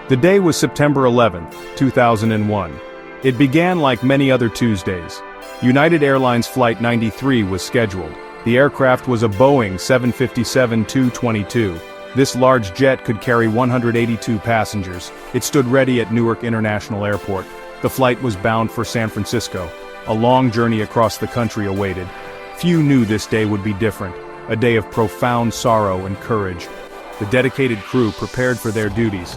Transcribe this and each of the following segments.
The day was September 11, 2001. It began like many other Tuesdays. United Airlines Flight 93 was scheduled. The aircraft was a Boeing 757-222. This large jet could carry 182 passengers. It stood ready at Newark International Airport. The flight was bound for San Francisco. A long journey across the country awaited. Few knew this day would be different, a day of profound sorrow and courage. The dedicated crew prepared for their duties.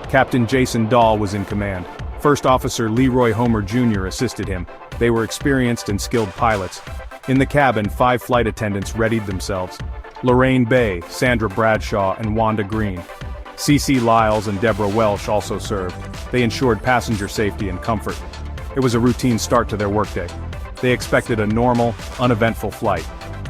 Captain Jason Dahl was in command. First Officer Leroy Homer Jr. assisted him. They were experienced and skilled pilots. In the cabin, 5 flight attendants readied themselves. Lorraine Bay, Sandra Bradshaw, and Wanda Green. C.C. Lyles and Deborah Welsh also served. They ensured passenger safety and comfort. It was a routine start to their workday. They expected a normal, uneventful flight.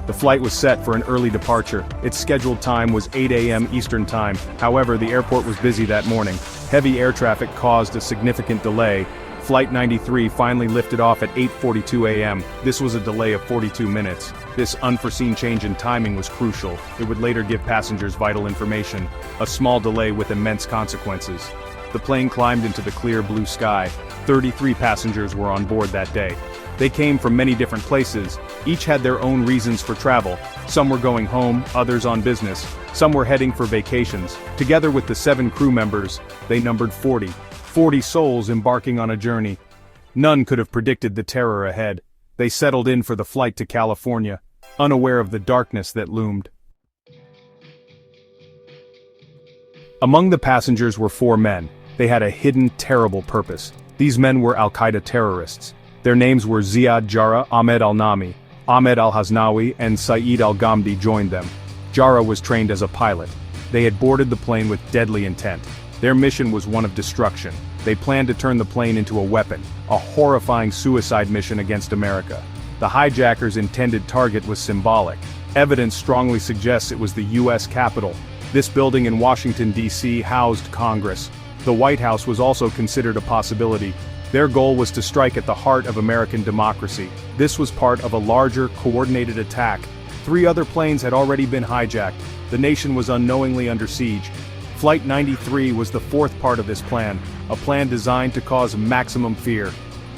The flight was set for an early departure. Its scheduled time was 8 a.m. Eastern Time. However, the airport was busy that morning. Heavy air traffic caused a significant delay. Flight 93 finally lifted off at 8:42 a.m. This was a delay of 42 minutes. This unforeseen change in timing was crucial. It would later give passengers vital information. A small delay with immense consequences. The plane climbed into the clear blue sky. 33 passengers were on board that day. They came from many different places. Each had their own reasons for travel. Some were going home, others on business. Some were heading for vacations. Together with the 7 crew members, they numbered 40. 40 souls embarking on a journey. None could have predicted the terror ahead. They settled in for the flight to California, unaware of the darkness that loomed. Among the passengers were 4 men. They had a hidden, terrible purpose. These men were Al-Qaeda terrorists. Their names were Ziad Jarrah, Ahmed Al-Nami, Ahmed Al-Haznawi, and Saeed Al-Ghamdi joined them. Jarrah was trained as a pilot. They had boarded the plane with deadly intent. Their mission was one of destruction. They planned to turn the plane into a weapon, a horrifying suicide mission against America. The hijackers' intended target was symbolic. Evidence strongly suggests it was the U.S. Capitol. This building in Washington, D.C. housed Congress. The White House was also considered a possibility. Their goal was to strike at the heart of American democracy. This was part of a larger, coordinated attack. 3 other planes had already been hijacked. The nation was unknowingly under siege. Flight 93 was the 4th part of this plan, a plan designed to cause maximum fear.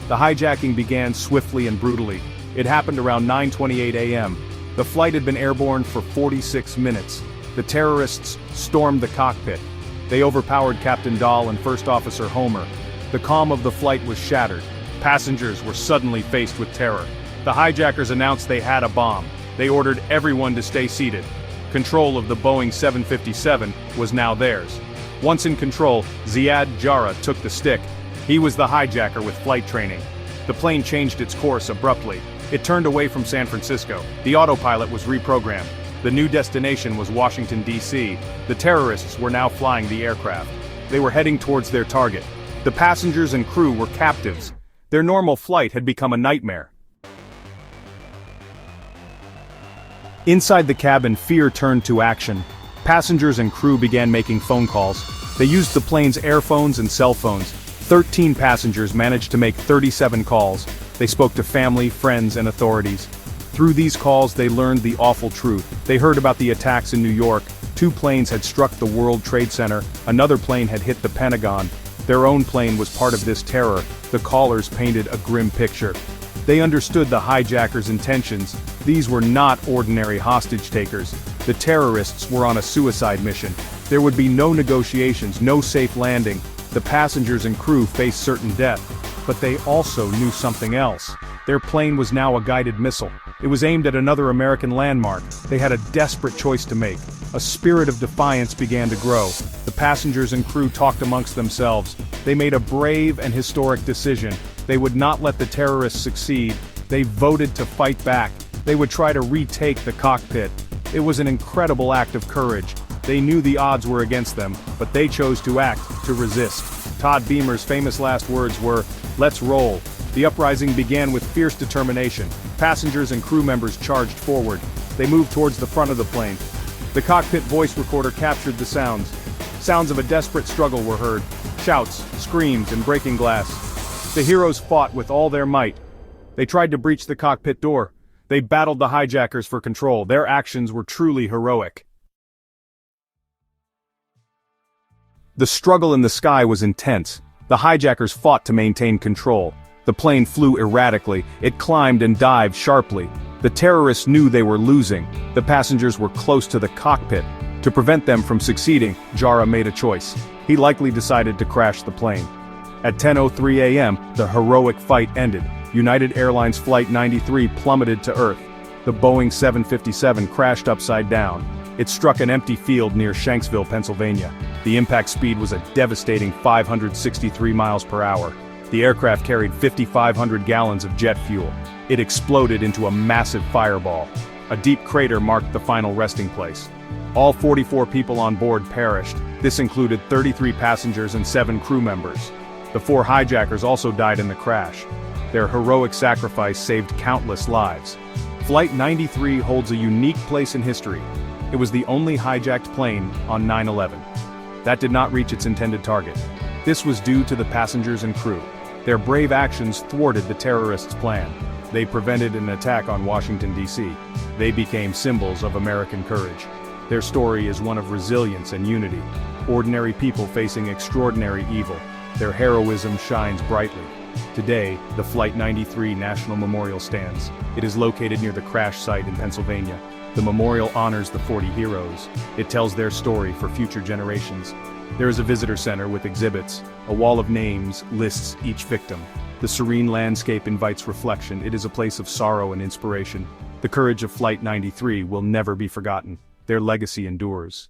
The hijacking began swiftly and brutally. It happened around 9:28 a.m. The flight had been airborne for 46 minutes. The terrorists stormed the cockpit. They overpowered Captain Dahl and First Officer Homer. The calm of the flight was shattered. Passengers were suddenly faced with terror. The hijackers announced they had a bomb. They ordered everyone to stay seated. Control of the Boeing 757 was now theirs. Once in control, Ziad Jarrah took the stick. He was the hijacker with flight training. The plane changed its course abruptly. It turned away from San Francisco. The autopilot was reprogrammed. The new destination was Washington, D.C. The terrorists were now flying the aircraft. They were heading towards their target. The passengers and crew were captives. Their normal flight had become a nightmare. Inside the cabin, fear turned to action. Passengers and crew began making phone calls. They used the plane's airphones and cell phones. 13 passengers managed to make 37 calls. They spoke to family, friends, and authorities. Through these calls, they learned the awful truth. They heard about the attacks in New York. 2 planes had struck the World Trade Center. Another plane had hit the Pentagon. Their own plane was part of this terror. The callers painted a grim picture. They understood the hijackers' intentions. These were not ordinary hostage-takers. The terrorists were on a suicide mission. There would be no negotiations, no safe landing. The passengers and crew faced certain death. But they also knew something else. Their plane was now a guided missile. It was aimed at another American landmark. They had a desperate choice to make. A spirit of defiance began to grow. The passengers and crew talked amongst themselves. They made a brave and historic decision. They would not let the terrorists succeed. They voted to fight back. They would try to retake the cockpit. It was an incredible act of courage. They knew the odds were against them, but they chose to act, to resist. Todd Beamer's famous last words were, "Let's roll." The uprising began with fierce determination. Passengers and crew members charged forward. They moved towards the front of the plane. The cockpit voice recorder captured the sounds. Sounds of a desperate struggle were heard. Shouts, screams, and breaking glass. The heroes fought with all their might. They tried to breach the cockpit door. They battled the hijackers for control. Their actions were truly heroic. The struggle in the sky was intense. The hijackers fought to maintain control. The plane flew erratically, it climbed and dived sharply. The terrorists knew they were losing. The passengers were close to the cockpit. To prevent them from succeeding, Jara made a choice. He likely decided to crash the plane. At 10:03 a.m., the heroic fight ended. United Airlines Flight 93 plummeted to Earth. The Boeing 757 crashed upside down. It struck an empty field near Shanksville, Pennsylvania. The impact speed was a devastating 563 miles per hour. The aircraft carried 5,500 gallons of jet fuel. It exploded into a massive fireball. A deep crater marked the final resting place. All 44 people on board perished. This included 33 passengers and 7 crew members. The 4 hijackers also died in the crash. Their heroic sacrifice saved countless lives. Flight 93 holds a unique place in history. It was the only hijacked plane on 9/11. That did not reach its intended target. This was due to the passengers and crew. Their brave actions thwarted the terrorists' plan. They prevented an attack on Washington, D.C. They became symbols of American courage. Their story is one of resilience and unity. Ordinary people facing extraordinary evil. Their heroism shines brightly. Today, the Flight 93 National Memorial stands. It is located near the crash site in Pennsylvania. The memorial honors the 40 heroes. It tells their story for future generations. There is a visitor center with exhibits. A wall of names lists each victim. The serene landscape invites reflection. It is a place of sorrow and inspiration. The courage of Flight 93 will never be forgotten. Their legacy endures.